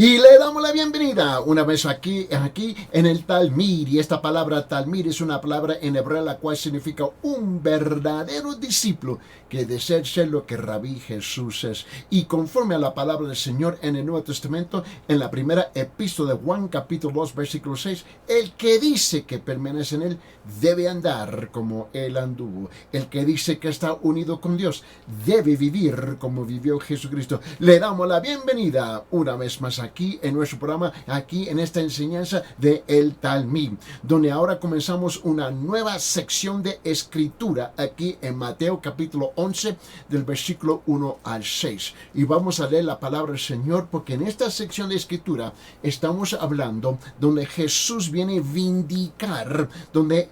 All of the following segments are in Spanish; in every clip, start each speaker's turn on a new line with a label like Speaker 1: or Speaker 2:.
Speaker 1: Y le damos la bienvenida una vez aquí en el Talmud. Y esta palabra Talmud es una palabra en hebreo la cual significa un verdadero discípulo que desea ser lo que Rabí Jesús es. Y conforme a la palabra del Señor en el Nuevo Testamento, en la primera epístola de Juan, capítulo 2, versículo 6, el que dice que permanece en él debe andar como él anduvo. El que dice que está unido con Dios debe vivir como vivió Jesucristo. Le damos la bienvenida una vez más aquí en nuestro programa, aquí en esta enseñanza de el Talmud, donde ahora comenzamos una nueva sección de escritura aquí en Mateo capítulo 11 del versículo 1 al 6. Y vamos a leer la palabra del Señor porque en esta sección de escritura estamos hablando donde Jesús viene a vindicar, donde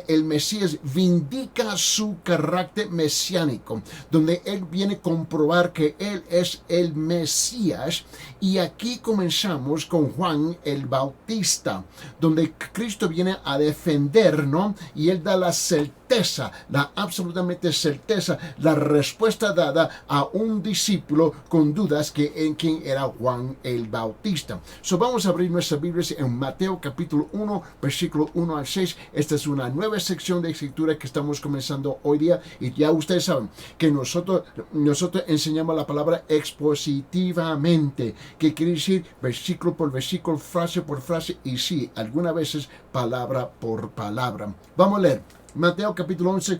Speaker 1: el Mesías vindica su carácter mesiánico, donde Él viene a comprobar que Él es el Mesías. Y aquí comenzamos con Juan el Bautista, donde Cristo viene a defender, ¿no? Y Él da la certeza, la absolutamente certeza, la respuesta dada a un discípulo con dudas que en quien era Juan el Bautista. Vamos a abrir nuestras Biblias en Mateo capítulo 1, versículo 1 al 6. Esta es una nueva sección de escritura que estamos comenzando hoy día. Y ya ustedes saben que nosotros enseñamos la palabra expositivamente, que quiere decir versículo por versículo, frase por frase, y sí, algunas veces palabra por palabra. Vamos a leer Mateo capítulo 11,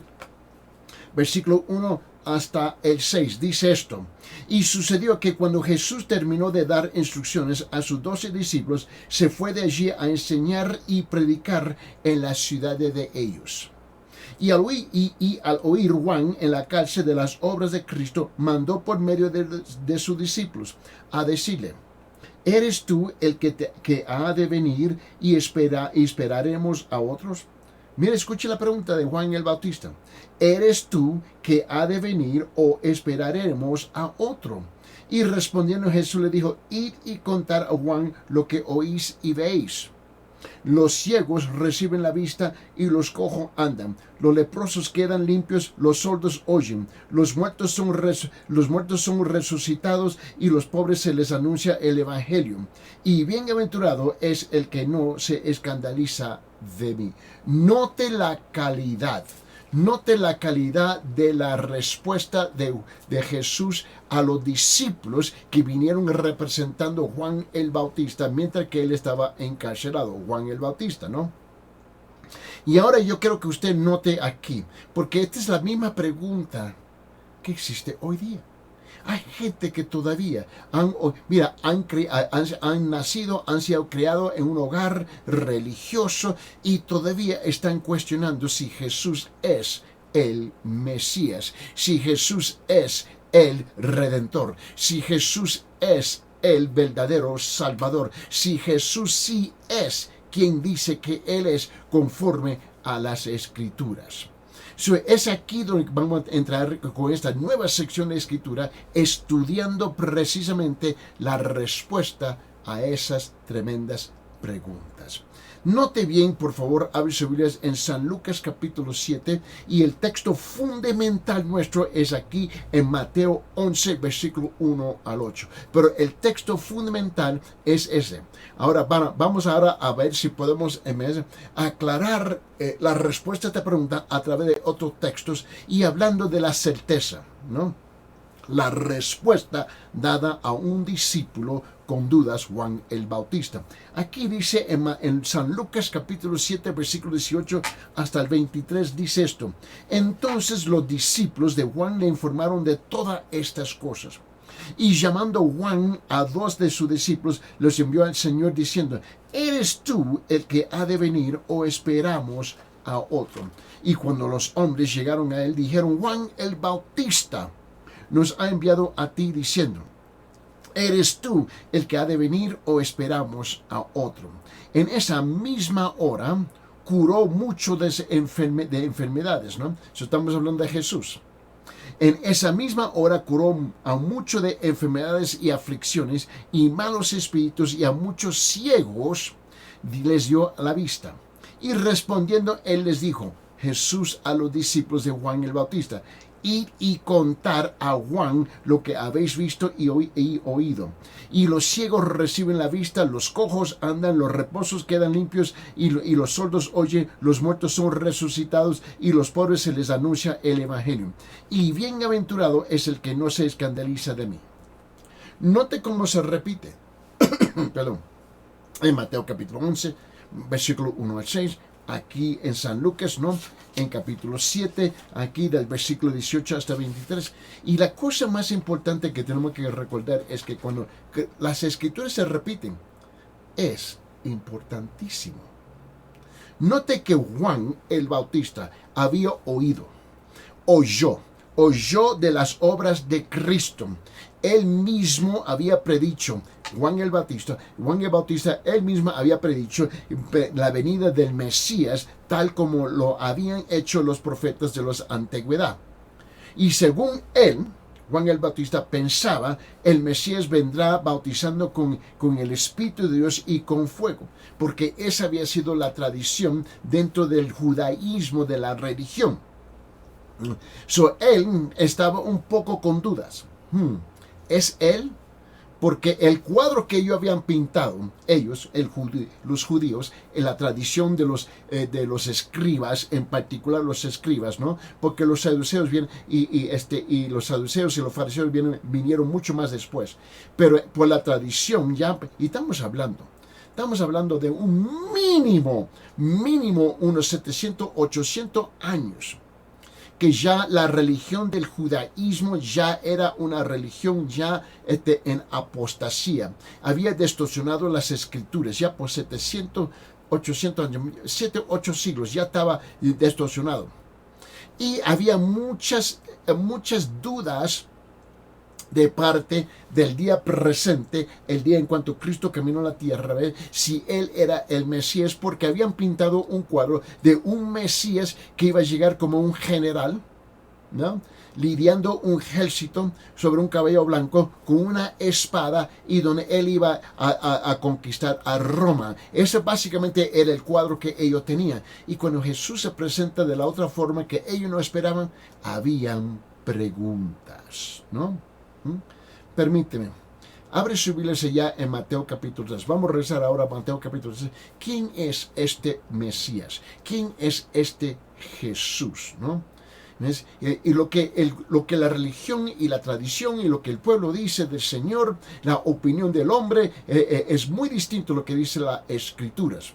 Speaker 1: versículo 1 hasta el 6. Dice esto: y sucedió que cuando Jesús terminó de dar instrucciones a sus 12 discípulos, se fue de allí a enseñar y predicar en las ciudades de ellos. Y al oír Juan en la cárcel de las obras de Cristo, mandó por medio de sus discípulos a decirle: ¿eres tú el que ha de venir y esperaremos a otros? Mira, escuche la pregunta de Juan el Bautista. ¿Eres tú que ha de venir o esperaremos a otro? Y respondiendo Jesús le dijo: id y contar a Juan lo que oís y veis. Los ciegos reciben la vista y los cojos andan. Los leprosos quedan limpios, los sordos oyen. Los muertos son resucitados y los pobres se les anuncia el evangelio. Y bienaventurado es el que no se escandaliza de mí. Note la calidad de la respuesta de Jesús a los discípulos que vinieron representando a Juan el Bautista mientras que él estaba encarcelado. Juan el Bautista, ¿no? Y ahora yo quiero que usted note aquí, porque esta es la misma pregunta que existe hoy día. Hay gente que todavía han nacido, han sido criados en un hogar religioso y todavía están cuestionando si Jesús es el Mesías, si Jesús es el Redentor, si Jesús es el verdadero Salvador, si Jesús sí es quien dice que Él es conforme a las Escrituras. Es aquí donde vamos a entrar con esta nueva sección de escritura, estudiando precisamente la respuesta a esas tremendas preguntas. Note bien, por favor, abre sus Biblias en San Lucas capítulo 7 y el texto fundamental nuestro es aquí en Mateo 11, versículo 1 al 8. Pero el texto fundamental es ese. Ahora vamos a ver si podemos aclarar la respuesta a esta pregunta a través de otros textos y hablando de la certeza, ¿no? La respuesta dada a un discípulo con dudas, Juan el Bautista. Aquí dice en San Lucas capítulo 7, versículo 18 hasta el 23, dice esto: entonces los discípulos de Juan le informaron de todas estas cosas. Y llamando Juan a 2 de sus discípulos, los envió al Señor diciendo: ¿eres tú el que ha de venir o esperamos a otro? Y cuando los hombres llegaron a él, dijeron: Juan el Bautista nos ha enviado a ti diciendo: ¿eres tú el que ha de venir o esperamos a otro? En esa misma hora curó mucho de enfermedades, ¿no? Estamos hablando de Jesús. En esa misma hora curó a mucho de enfermedades y aflicciones y malos espíritus, y a muchos ciegos les dio la vista. Y respondiendo él les dijo, Jesús a los discípulos de Juan el Bautista: id y contar a Juan lo que habéis visto y oído. Y los ciegos reciben la vista, los cojos andan, los reposos quedan limpios, y los sordos oyen, los muertos son resucitados, y los pobres se les anuncia el evangelio. Y bienaventurado es el que no se escandaliza de mí. Note cómo se repite. Perdón. En Mateo capítulo 11, versículo 1 al 6. Aquí en San Lucas, ¿no? En capítulo 7, aquí del versículo 18 hasta 23. Y la cosa más importante que tenemos que recordar es que cuando las escrituras se repiten, es importantísimo. Note que Juan el Bautista había oyó de las obras de Cristo. Él mismo había predicho, Juan el Bautista, él mismo había predicho la venida del Mesías, tal como lo habían hecho los profetas de la antigüedad. Y según él, Juan el Bautista pensaba, el Mesías vendrá bautizando con el Espíritu de Dios y con fuego, porque esa había sido la dentro del judaísmo, de la religión. Él estaba un poco con dudas. ¿Es él? Porque el cuadro que ellos habían pintado, los judíos, en la tradición de los escribas, en particular los escribas, ¿no? Porque los saduceos vienen, y los saduceos y los fariseos vinieron mucho más después. Pero por la tradición ya, y estamos hablando de un mínimo unos 700, 800 años. Que ya la religión del judaísmo ya era una religión ya en apostasía. Había distorsionado las escrituras ya por 700, 800 años, 7, 8 siglos, ya estaba distorsionado. Y había muchas dudas de parte del día presente, el día en cuanto Cristo caminó a la tierra, si él era el Mesías, porque habían pintado un cuadro de un Mesías que iba a llegar como un general, ¿no? Lidiando un ejército sobre un caballo blanco con una espada, y donde él iba a conquistar a Roma. Ese básicamente era el cuadro que ellos tenían. Y cuando Jesús se presenta de la otra forma que ellos no esperaban, habían preguntas, ¿no? Permíteme, abre su Biblia ya en Mateo capítulo 3. Vamos a regresar ahora a Mateo capítulo 3. ¿Quién es este Mesías? ¿Quién es este Jesús? ¿No? Y lo que la religión y la tradición y lo que el pueblo dice del Señor, la opinión del hombre, es muy distinto a lo que dice las Escrituras.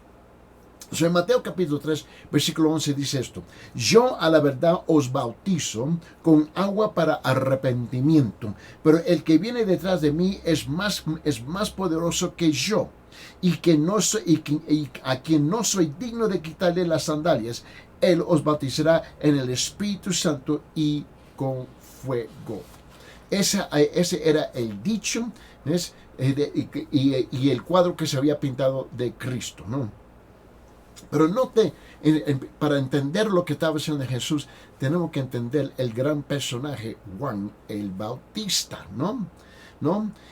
Speaker 1: En Mateo capítulo 3, versículo 11 dice esto: yo a la verdad os bautizo con agua para arrepentimiento, pero el que viene detrás de mí es más poderoso que yo, y a quien no soy digno de quitarle las sandalias. Él os bautizará en el Espíritu Santo y con fuego. Ese era el dicho, y el cuadro que se había pintado de Cristo, ¿no? Pero note, para entender lo que estaba haciendo Jesús, tenemos que entender el gran personaje Juan el Bautista, ¿no?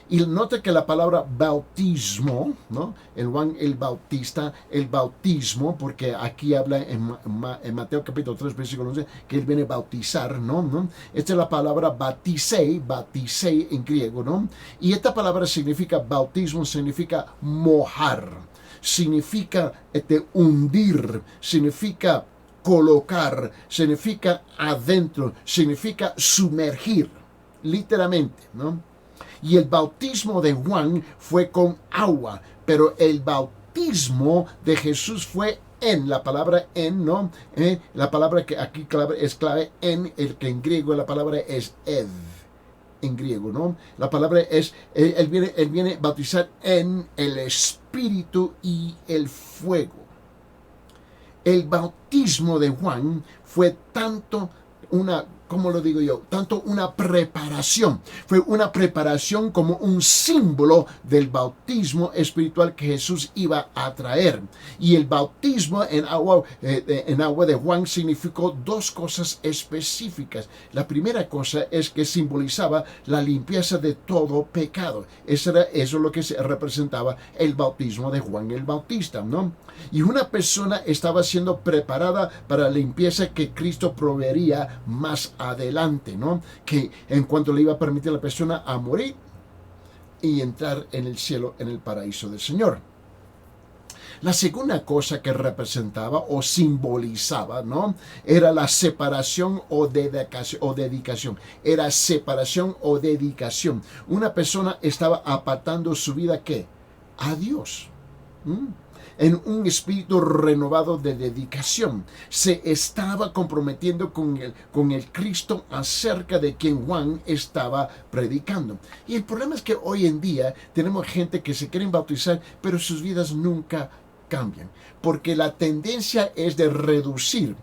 Speaker 1: Y note que la palabra bautismo, ¿no? El Juan el Bautista, el bautismo, porque aquí habla en Mateo capítulo 3, versículo 11, que él viene a bautizar, ¿no? Esta es la palabra batisei en griego, ¿no? Y esta palabra significa bautismo, significa mojar. Significa hundir, significa colocar, significa adentro, significa sumergir, literalmente, ¿no? Y el bautismo de Juan fue con agua, pero el bautismo de Jesús fue en, la palabra en, ¿no? La palabra que aquí es clave en, el que en griego la palabra es ed. En griego, ¿no? La palabra es, él viene a bautizar en el Espíritu y el fuego. El bautismo de Juan fue tanto una preparación. Fue una preparación como un símbolo del bautismo espiritual que Jesús iba a traer. Y el bautismo en agua de Juan significó dos cosas específicas. La primera cosa es que simbolizaba la limpieza de todo pecado. Eso es lo que representaba el bautismo de Juan el Bautista, ¿no? Y una persona estaba siendo preparada para la limpieza que Cristo proveería más adelante, ¿no? Que en cuanto le iba a permitir a la persona a morir y entrar en el cielo, en el paraíso del Señor. La segunda cosa que representaba o simbolizaba, ¿no? Era la separación o dedicación. Era separación o dedicación. Una persona estaba apartando su vida, ¿qué? A Dios. En un espíritu renovado de dedicación. Se estaba comprometiendo con el Cristo acerca de quien Juan estaba predicando. Y el problema es que hoy en día tenemos gente que se quieren bautizar, pero sus vidas nunca cambian, porque la tendencia es de reducir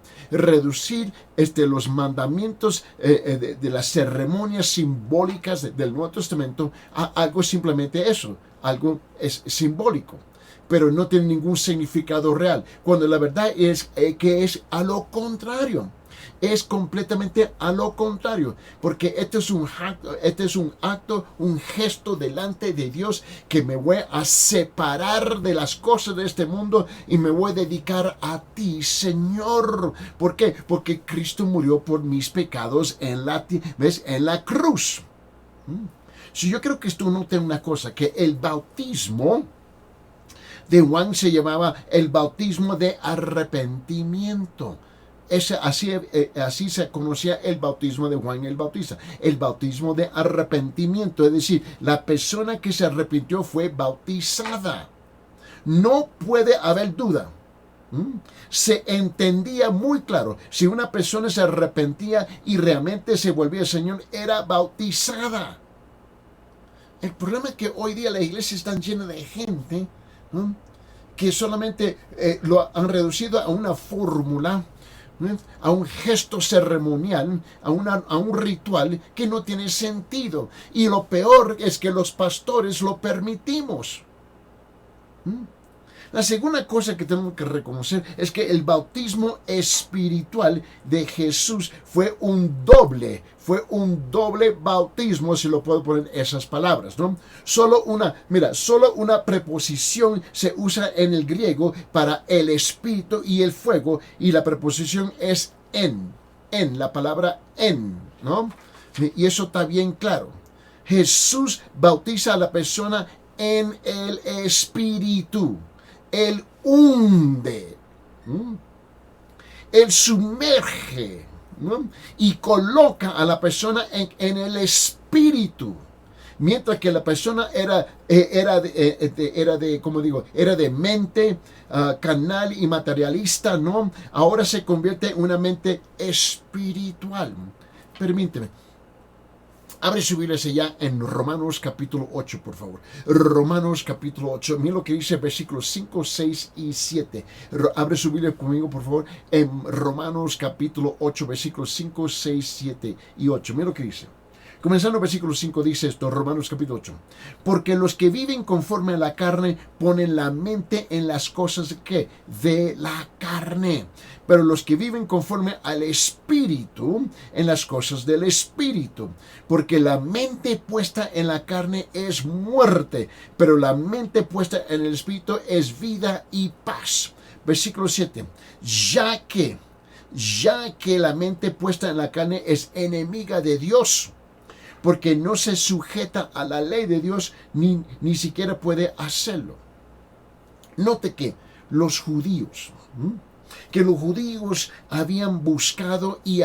Speaker 1: los mandamientos de las ceremonias simbólicas del Nuevo Testamento a algo simplemente eso, algo es simbólico, pero no tiene ningún significado real, cuando la verdad es que es a lo contrario. Es completamente a lo contrario, porque este es un acto, un gesto delante de Dios, que me voy a separar de las cosas de este mundo y me voy a dedicar a ti, Señor. ¿Por qué? Porque Cristo murió por mis pecados en la cruz. Si yo creo que esto no tiene una cosa, que el bautismo de Juan se llamaba el bautismo de arrepentimiento. Así se conocía el bautismo de Juan el Bautista, el bautismo de arrepentimiento, es decir, la persona que se arrepintió fue bautizada. No puede haber duda. Se entendía muy claro, si una persona se arrepentía y realmente se volvía al Señor, era bautizada. El problema es que hoy día la iglesia está llena de gente, ¿no?, que solamente lo han reducido a una fórmula, a un gesto ceremonial, a un ritual que no tiene sentido. Y lo peor es que los pastores lo permitimos. La segunda cosa que tenemos que reconocer es que el bautismo espiritual de Jesús fue un doble bautismo, si lo puedo poner en esas palabras, ¿no? Solo una preposición se usa en el griego para el espíritu y el fuego, y la preposición es en, la palabra en, ¿no? Y eso está bien claro. Jesús bautiza a la persona en el espíritu. Él hunde, Él sumerge, ¿no?, y coloca a la persona en el espíritu. Mientras que la persona era de mente carnal y materialista, ¿no? Ahora se convierte en una mente espiritual. Permíteme. Abre su Biblia ya en Romanos capítulo 8, por favor. Romanos capítulo 8. Mira lo que dice versículos 5, 6 y 7. Abre su Biblia conmigo, por favor, en Romanos capítulo 8, versículos 5, 6, 7 y 8. Mira lo que dice. Comenzando el versículo 5 dice esto, Romanos capítulo 8. Porque los que viven conforme a la carne ponen la mente en las cosas de la carne. Pero los que viven conforme al Espíritu, en las cosas del Espíritu. Porque la mente puesta en la carne es muerte, pero la mente puesta en el Espíritu es vida y paz. Versículo 7. Ya que la mente puesta en la carne es enemiga de Dios, porque no se sujeta a la ley de Dios, ni siquiera puede hacerlo. Note que los judíos habían buscado y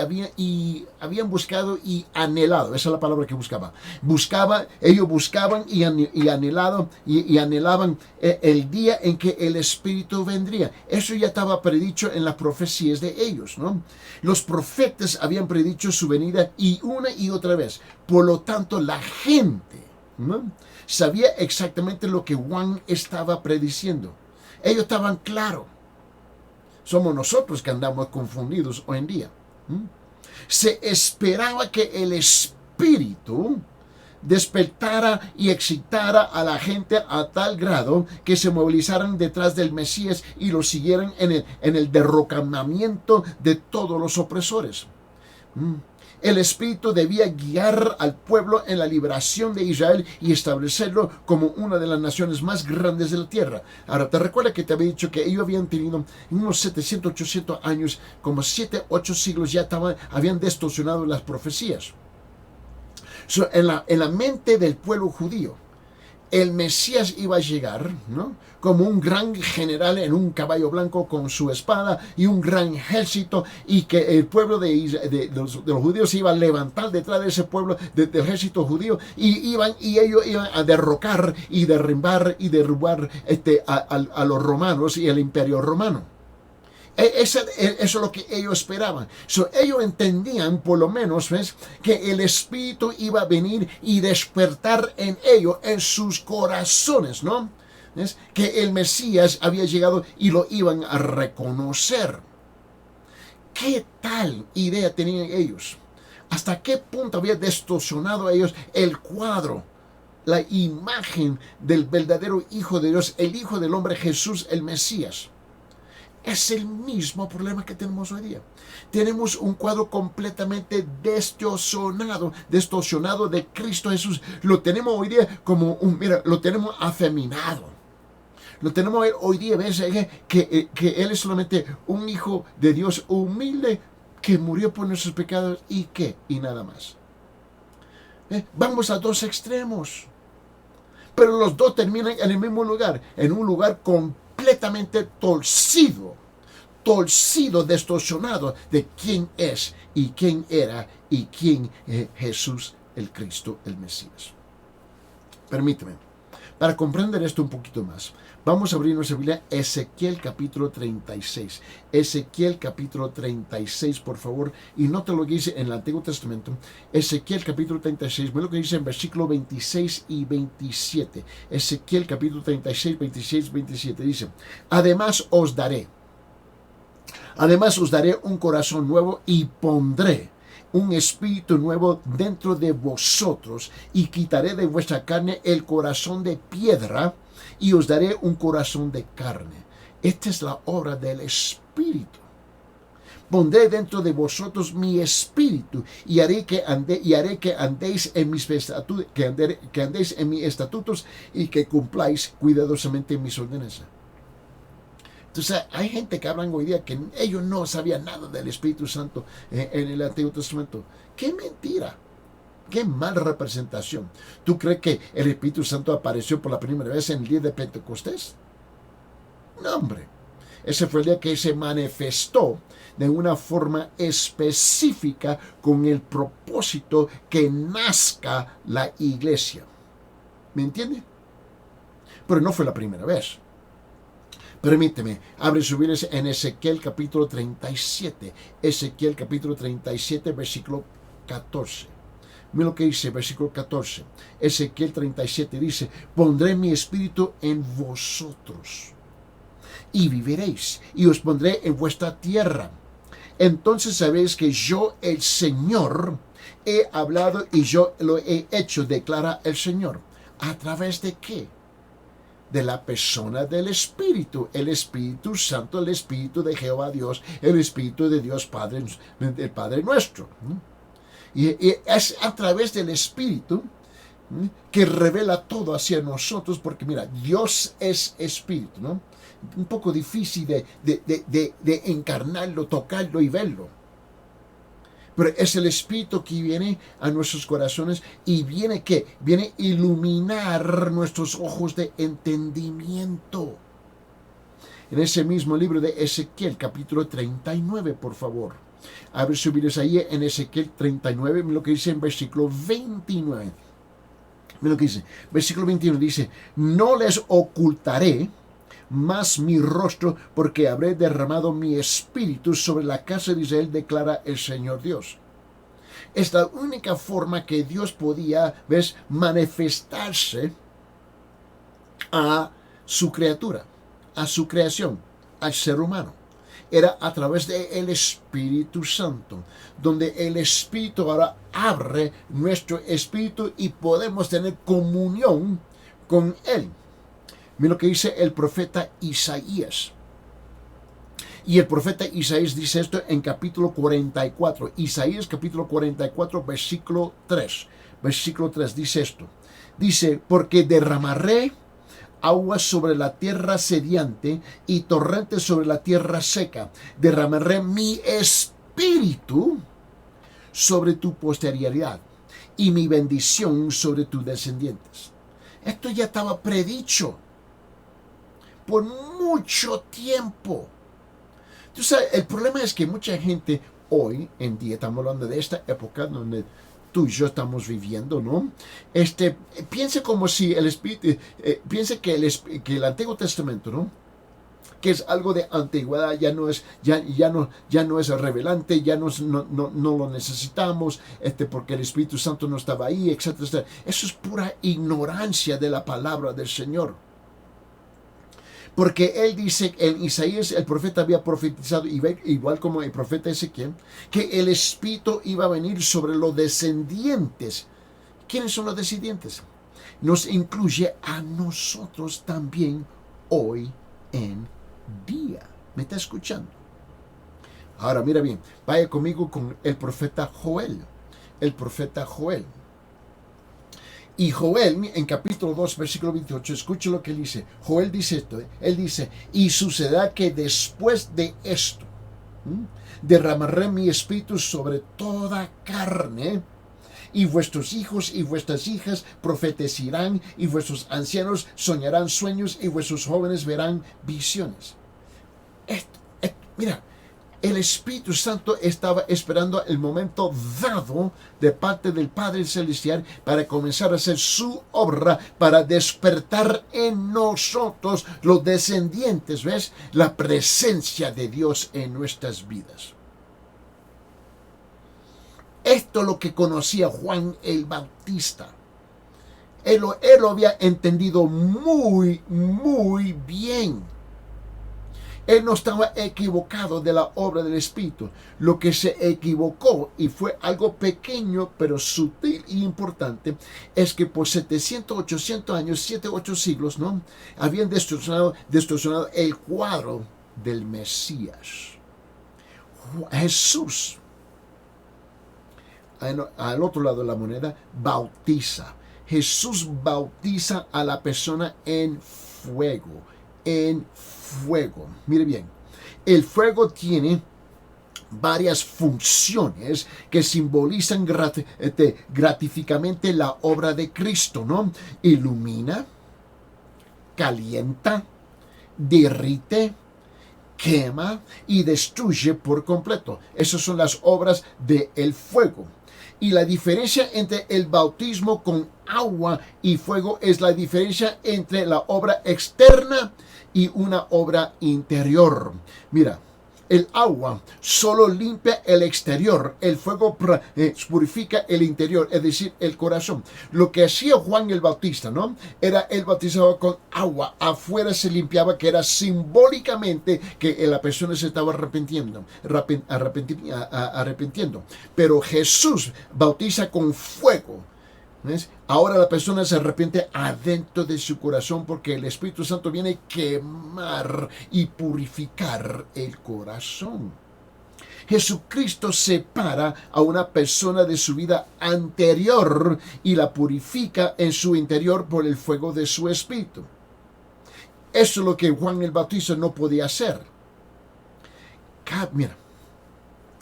Speaker 1: anhelado, esa es la palabra que ellos buscaban y anhelaban el día en que el Espíritu vendría. Eso ya estaba predicho en las profecías de ellos, ¿no? Los profetas habían predicho su venida y una y otra vez. Por lo tanto, la gente, ¿no?, sabía exactamente lo que Juan estaba prediciendo. Ellos estaban claros. Somos nosotros que andamos confundidos hoy en día. Se esperaba que el Espíritu despertara y excitara a la gente a tal grado que se movilizaran detrás del Mesías y lo siguieran en el derrocamiento de todos los opresores. El Espíritu debía guiar al pueblo en la liberación de Israel y establecerlo como una de las naciones más grandes de la tierra. Ahora, te recuerda que te había dicho que ellos habían tenido en unos 700, 800 años, como 7, 8 siglos ya habían distorsionado las profecías. En la mente del pueblo judío, el Mesías iba a llegar, ¿no?, como un gran general en un caballo blanco con su espada y un gran ejército, y que el pueblo de los judíos se iba a levantar detrás de ese pueblo, del ejército judío, y ellos iban a derrocar y derribar y derrubar a los romanos y el imperio romano. Eso es lo que ellos esperaban. Ellos entendían, por lo menos, ¿ves?, que el Espíritu iba a venir y despertar en ellos, en sus corazones, ¿no? ¿Ves? Que el Mesías había llegado y lo iban a reconocer. ¿Qué tal idea tenían ellos? ¿Hasta qué punto había distorsionado a ellos el cuadro, la imagen del verdadero Hijo de Dios, el Hijo del Hombre, Jesús, el Mesías? Es el mismo problema que tenemos hoy día. Tenemos un cuadro completamente distorsionado de Cristo Jesús. Lo tenemos hoy día como lo tenemos afeminado. Lo tenemos hoy día, ¿ves?, que Él es solamente un Hijo de Dios humilde que murió por nuestros pecados y nada más. Vamos a dos extremos. Pero los dos terminan en el mismo lugar, en un lugar completamente torcido, distorsionado de quién es y quién era y quién es Jesús el Cristo, el Mesías. Permíteme, para comprender esto un poquito más, vamos a abrir nuestra Biblia, Ezequiel capítulo 36. Ezequiel capítulo 36, por favor, y nota lo que dice en el Antiguo Testamento. Ezequiel capítulo 36, ve lo que dice en versículo 26 y 27. Ezequiel capítulo 36, 26, 27, dice: Además os daré un corazón nuevo y pondré un espíritu nuevo dentro de vosotros, y quitaré de vuestra carne el corazón de piedra y os daré un corazón de carne. Esta es la obra del Espíritu. Pondré dentro de vosotros mi espíritu y haré que andéis en mis estatutos, que andéis en mis estatutos y que cumpláis cuidadosamente mis ordenanzas. Entonces, hay gente que hablan hoy día que ellos no sabían nada del Espíritu Santo en el Antiguo Testamento. ¡Qué mentira! ¡Qué mala representación! ¿Tú crees que el Espíritu Santo apareció por la primera vez en el día de Pentecostés? No, hombre. Ese fue el día que se manifestó de una forma específica con el propósito que nazca la iglesia. ¿Me entiende? Pero no fue la primera vez. Permíteme, abre su Biblia en Ezequiel capítulo 37. Ezequiel capítulo 37, versículo 14. Mira lo que dice, versículo 14. Ezequiel 37 dice: Pondré mi espíritu en vosotros y viviréis, y os pondré en vuestra tierra. Entonces sabéis que yo, el Señor, he hablado y yo lo he hecho, declara el Señor. ¿A través de qué? De la persona del Espíritu, el Espíritu Santo, el Espíritu de Jehová Dios, el Espíritu de Dios Padre, el Padre nuestro. Y es a través del Espíritu que revela todo hacia nosotros, porque mira, Dios es Espíritu, ¿no? Un poco difícil de encarnarlo, tocarlo y verlo. Pero es el Espíritu que viene a nuestros corazones y viene a iluminar nuestros ojos de entendimiento. En ese mismo libro de Ezequiel, capítulo 39, por favor. Abre su Biblia ahí en Ezequiel 39, lo que dice en versículo 29. Mira lo que dice. Versículo 21 dice: No les ocultaré más mi rostro, porque habré derramado mi espíritu sobre la casa de Israel, declara el Señor Dios. Es la única forma que Dios podía, manifestarse a su criatura, a su creación, al ser humano. Era a través del Espíritu Santo, donde el Espíritu ahora abre nuestro espíritu y podemos tener comunión con Él. Mira lo que dice el profeta Isaías. Y el profeta Isaías dice esto en capítulo 44. Isaías capítulo 44, versículo 3. Versículo 3 dice esto. Dice, porque derramaré agua sobre la tierra sediente y torrentes sobre la tierra seca. Derramaré mi espíritu sobre tu posteridad y mi bendición sobre tus descendientes. Esto ya estaba predicho por mucho tiempo. Entonces, el problema es que mucha gente hoy en día, estamos hablando de esta época donde tú y yo estamos viviendo, ¿no? Piensa como si el Espíritu, piensa que el Antiguo Testamento, ¿no? Que es algo de antigüedad, ya no es revelante, ya no lo necesitamos, porque el Espíritu Santo no estaba ahí, etcétera. Eso es pura ignorancia de la palabra del Señor. Porque él dice, en Isaías el profeta había profetizado, igual como el profeta Ezequiel, que el Espíritu iba a venir sobre los descendientes. ¿Quiénes son los descendientes? Nos incluye a nosotros también hoy en día. ¿Me está escuchando? Ahora mira bien, vaya conmigo con el profeta Joel. El profeta Joel. Y Joel, en capítulo 2, versículo 28, escuche lo que él dice. Joel dice esto, él dice, y sucederá que después de esto, derramaré mi espíritu sobre toda carne, y vuestros hijos y vuestras hijas profetizarán, y vuestros ancianos soñarán sueños, y vuestros jóvenes verán visiones. Mira, el Espíritu Santo estaba esperando el momento dado de parte del Padre Celestial para comenzar a hacer su obra, para despertar en nosotros, los descendientes, ¿ves? La presencia de Dios en nuestras vidas. Esto es lo que conocía Juan el Bautista. Él lo había entendido muy, muy bien. Él no estaba equivocado de la obra del Espíritu. Lo que se equivocó, y fue algo pequeño, pero sutil y importante, es que por 700, 800 años, 7, 8 siglos, ¿no? Habían distorsionado el cuadro del Mesías. Jesús, al otro lado de la moneda, bautiza. Jesús bautiza a la persona en fuego. En fuego. Mire bien, el fuego tiene varias funciones que simbolizan gratificamente la obra de Cristo, ¿no? Ilumina, calienta, derrite, quema y destruye por completo. Esas son las obras del fuego. Y la diferencia entre el bautismo con agua y fuego es la diferencia entre la obra externa y una obra interior. Mira, el agua solo limpia el exterior, el fuego purifica el interior, es decir, el corazón. Lo que hacía Juan el Bautista, ¿no? Era él bautizaba con agua, afuera se limpiaba, que era simbólicamente que la persona se estaba arrepintiendo. Pero Jesús bautiza con fuego. ¿Ves? Ahora la persona se arrepiente adentro de su corazón porque el Espíritu Santo viene a quemar y purificar el corazón. Jesucristo separa a una persona de su vida anterior y la purifica en su interior por el fuego de su Espíritu. Eso es lo que Juan el Bautista no podía hacer. Mira,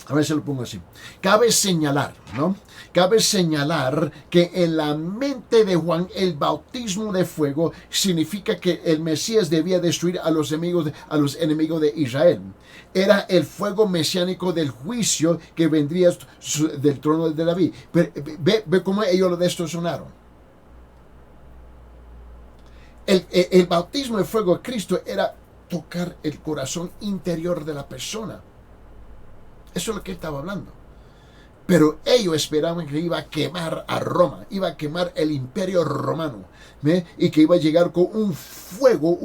Speaker 1: a ver si lo pongo así. Cabe señalar, ¿no? Cabe señalar que en la mente de Juan el bautismo de fuego significa que el Mesías debía destruir a los enemigos de Israel. Era el fuego mesiánico del juicio que vendría del trono de David. Ve cómo ellos lo destrozaron. El bautismo de fuego de Cristo era tocar el corazón interior de la persona. Eso es lo que él estaba hablando. Pero ellos esperaban que iba a quemar a Roma, iba a quemar el imperio romano, ¿ve? Y que iba a llegar con un fuego,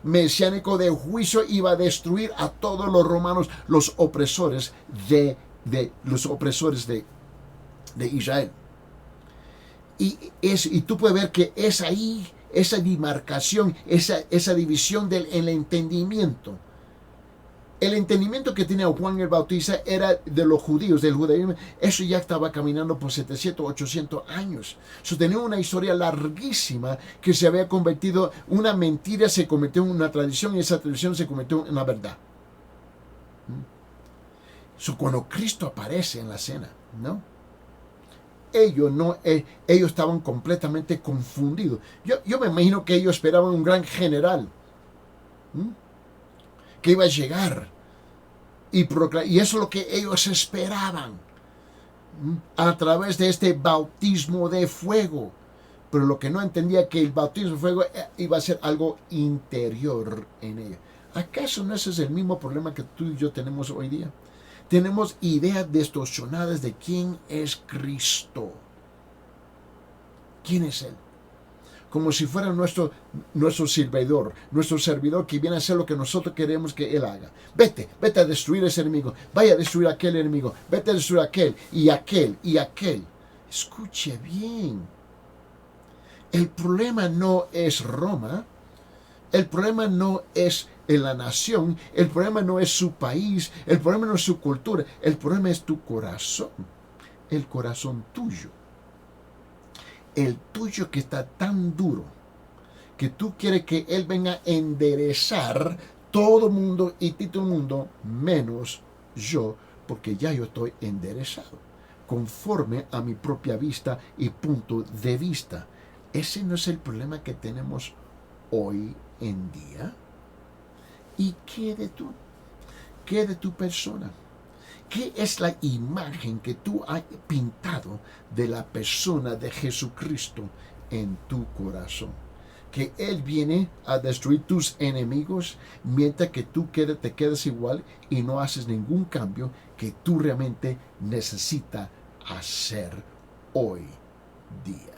Speaker 1: mesiánico de juicio, iba a destruir a todos los romanos, los opresores de Israel. Y tú puedes ver que es ahí esa demarcación, esa división del el entendimiento. El entendimiento que tenía Juan el Bautista era de los judíos, del judaísmo. Eso ya estaba caminando por 700, 800 años. Eso tenía una historia larguísima que se había convertido, una mentira se convirtió en una tradición y esa tradición se convirtió en la verdad. Cuando Cristo aparece en la cena, ¿no? Ellos estaban completamente confundidos. Yo me imagino que ellos esperaban un gran general que iba a llegar y eso es lo que ellos esperaban a través de este bautismo de fuego. Pero lo que no entendía que el bautismo de fuego iba a ser algo interior en ellos. ¿Acaso no ese es el mismo problema que tú y yo tenemos hoy día? Tenemos ideas distorsionadas de quién es Cristo. ¿Quién es Él? Como si fuera nuestro servidor que viene a hacer lo que nosotros queremos que Él haga. Vete a destruir ese enemigo, vaya a destruir aquel enemigo, vete a destruir aquel y aquel y aquel. Escuche bien. El problema no es Roma, el problema no es la nación, el problema no es su país, el problema no es su cultura, el problema es tu corazón, el corazón tuyo. El tuyo que está tan duro que tú quieres que Él venga a enderezar todo el mundo y todo el mundo menos yo, porque ya yo estoy enderezado, conforme a mi propia vista y punto de vista. Ese no es el problema que tenemos hoy en día. ¿Y qué de tú? ¿Qué de tu persona? ¿Qué es la imagen que tú has pintado de la persona de Jesucristo en tu corazón? Que Él viene a destruir tus enemigos mientras que tú te quedas igual y no haces ningún cambio que tú realmente necesitas hacer hoy día.